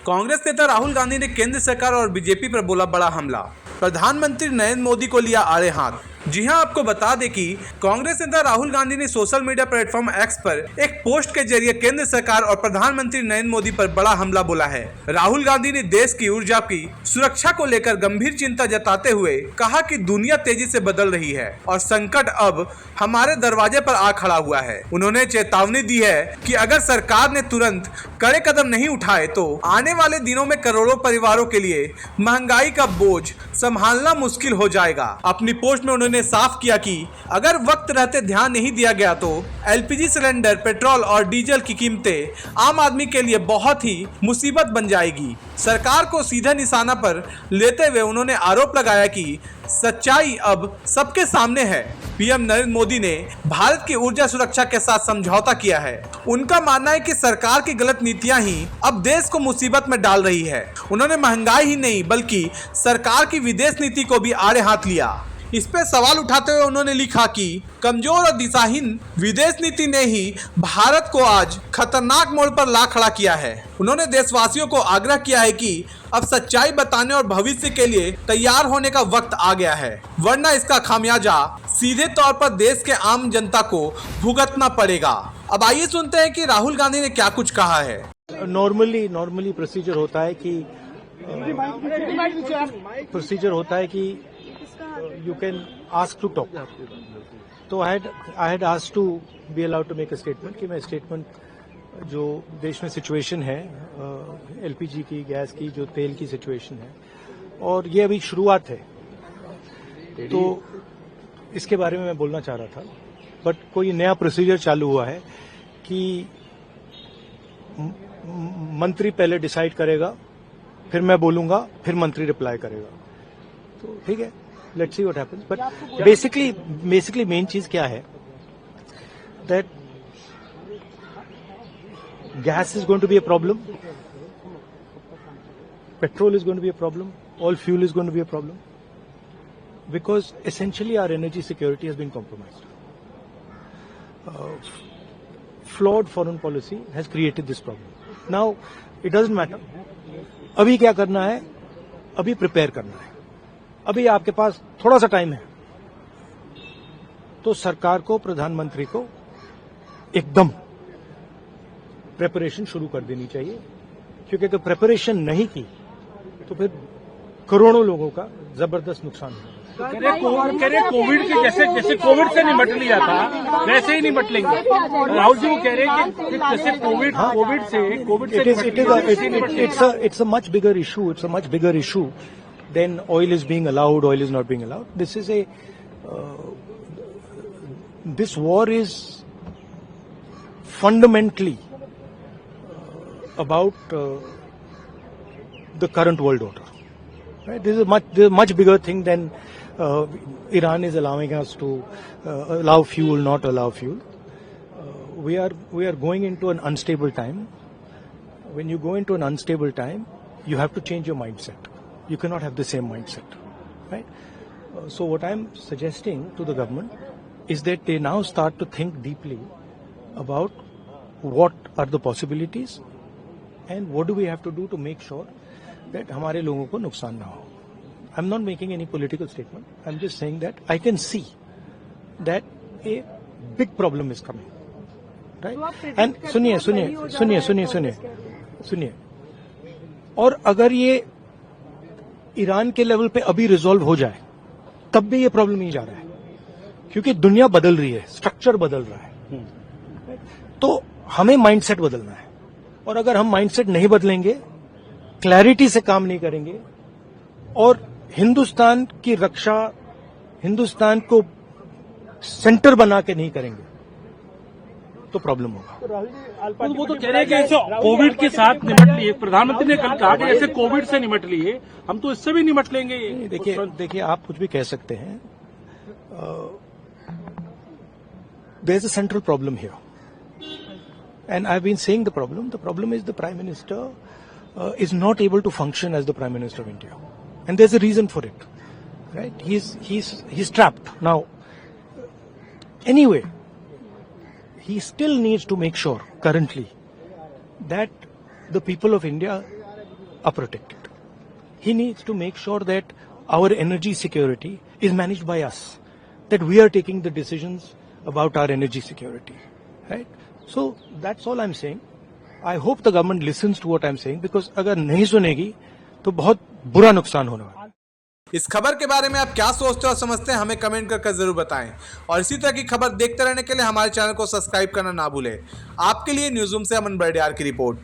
कांग्रेस नेता राहुल गांधी ने केंद्र सरकार और बीजेपी पर बोला बड़ा हमला। प्रधानमंत्री नरेंद्र मोदी को लिया आड़े हाथ। जी हां, आपको बता दें कि कांग्रेस नेता राहुल गांधी ने सोशल मीडिया प्लेटफॉर्म एक्स पर एक पोस्ट के जरिए केंद्र सरकार और प्रधानमंत्री नरेंद्र मोदी पर बड़ा हमला बोला है। राहुल गांधी ने देश की ऊर्जा की सुरक्षा को लेकर गंभीर चिंता जताते हुए कहा कि दुनिया तेजी से बदल रही है और संकट अब हमारे दरवाजे पर आ खड़ा हुआ है। उन्होंने चेतावनी दी है कि अगर सरकार ने तुरंत कड़े कदम नहीं उठाए तो आने वाले दिनों में करोड़ों परिवारों के लिए महंगाई का बोझ संभालना मुश्किल हो जाएगा। अपनी पोस्ट में उन्होंने साफ किया कि अगर वक्त रहते ध्यान नहीं दिया गया तो एलपीजी सिलेंडर, पेट्रोल और डीजल की कीमतें आम आदमी के लिए बहुत ही मुसीबत बन जाएगी। सरकार को सीधे निशाना पर लेते हुए उन्होंने आरोप लगाया कि सच्चाई अब सबके सामने है। पीएम नरेंद्र मोदी ने भारत की ऊर्जा सुरक्षा के साथ समझौता किया है। उनका मानना है कि सरकार की गलत नीतियां ही अब देश को मुसीबत में डाल रही है। उन्होंने महंगाई ही नहीं बल्कि सरकार की विदेश नीति को भी आड़े हाथ लिया। इस पे सवाल उठाते हुए उन्होंने लिखा कि कमजोर और दिशाहीन विदेश नीति ने ही भारत को आज खतरनाक मोड़ पर ला खड़ा किया है। उन्होंने देशवासियों को आग्रह किया है कि अब सच्चाई बताने और भविष्य के लिए तैयार होने का वक्त आ गया है, वरना इसका खामियाजा सीधे तौर पर देश के आम जनता को भुगतना पड़ेगा। अब आइए सुनते हैं कि राहुल गांधी ने क्या कुछ कहा है। नॉर्मली प्रोसीजर होता है कि you can ask to talk. तो I had asked to be allowed to make a statement कि मैं स्टेटमेंट जो देश में सिचुएशन है एलपीजी की, गैस की, जो तेल की सिचुएशन है, और ये अभी शुरुआत है, तो इसके बारे में मैं बोलना चाह रहा था। बट कोई नया प्रोसीजर चालू हुआ है कि मंत्री पहले डिसाइड करेगा, फिर मैं बोलूंगा, फिर मंत्री रिप्लाई करेगा। तो ठीक है, let's see what happens. But basically main चीज क्या है, that gas is going to be a problem, petrol is going to be a problem, all fuel is going to be a problem, because essentially our energy security has been compromised. Flawed foreign policy has created this problem. Now it doesn't matter. अभी क्या करना है, अभी prepare करना है। अभी आपके पास थोड़ा सा टाइम है, तो सरकार को, प्रधानमंत्री को एकदम प्रिपरेशन शुरू कर देनी चाहिए, क्योंकि अगर प्रिपरेशन नहीं की तो फिर करोड़ों लोगों का जबरदस्त नुकसान होगा। कोविड के जैसे कोविड से निपट लिया था वैसे ही निपट लेंगे। राहुल जी वो कह रहे हैं कि जैसे कोविड से it's a much bigger issue then oil is being allowed, oil is not being allowed. This war is fundamentally about the current world order. Right? This is a much bigger thing than Iran is allowing us to allow fuel, not allow fuel. We are going into an unstable time. When you go into an unstable time, you have to change your mindset. You cannot have the same mindset, right? So what I'm suggesting to the government is that they now start to think deeply about what are the possibilities and what do we have to do to make sure that हमारे लोगों को नुकसान ना हो. I'm not making any political statement. I'm just saying that I can see that a big problem is coming, right? And सुनिए, और अगर ये ईरान के लेवल पे अभी रिजॉल्व हो जाए तब भी ये प्रॉब्लम नहीं जा रहा है, क्योंकि दुनिया बदल रही है, स्ट्रक्चर बदल रहा है, तो हमें माइंडसेट बदलना है। और अगर हम माइंडसेट नहीं बदलेंगे, क्लैरिटी से काम नहीं करेंगे और हिंदुस्तान की रक्षा, हिंदुस्तान को सेंटर बना के नहीं करेंगे तो प्रॉब्लम होगा। तो वो तो कह रहे हैं कि कोविड के साथ निपट लिए, प्रधानमंत्री ने कल कहा कि जैसे कोविड से निपट लिए हम तो इससे भी निपट लेंगे। देखिए आप कुछ भी कह सकते हैं, there is a central problem here and I have been saying the problem is the prime minister is not able to function as the prime minister of India and there is a reason for it, right? He is trapped now. Anyway, he still needs to make sure currently that the people of India are protected. He needs to make sure that our energy security is managed by us, that we are taking the decisions about our energy security, right? So that's all I'm saying. I hope the government listens to what I'm saying, because अगर नहीं सुनेगी तो बहुत बुरा नुकसान होने वाला है। इस खबर के बारे में आप क्या सोचते हो और समझते हैं, हमें कमेंट करके जरूर बताएं। और इसी तरह की खबर देखते रहने के लिए हमारे चैनल को सब्सक्राइब करना ना भूलें। आपके लिए न्यूज़ रूम से अमन बर्डियार की रिपोर्ट।